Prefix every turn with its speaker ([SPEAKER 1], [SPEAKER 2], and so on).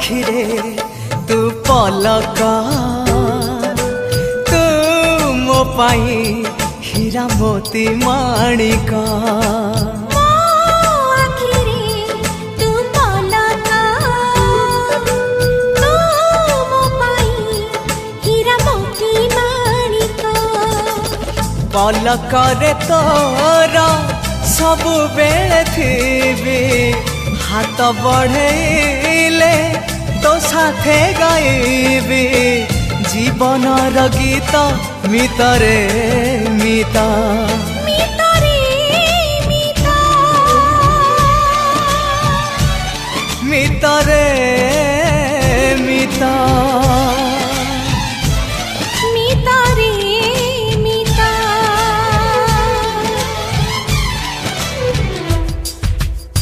[SPEAKER 1] आखिरे तू पलक तू मो पाई हीरा मोती माणिक पलकरे तोर सबु बेले थी हाथ बढ़ेले तो साथे गाइबी जीवन गीत मितरे मिता।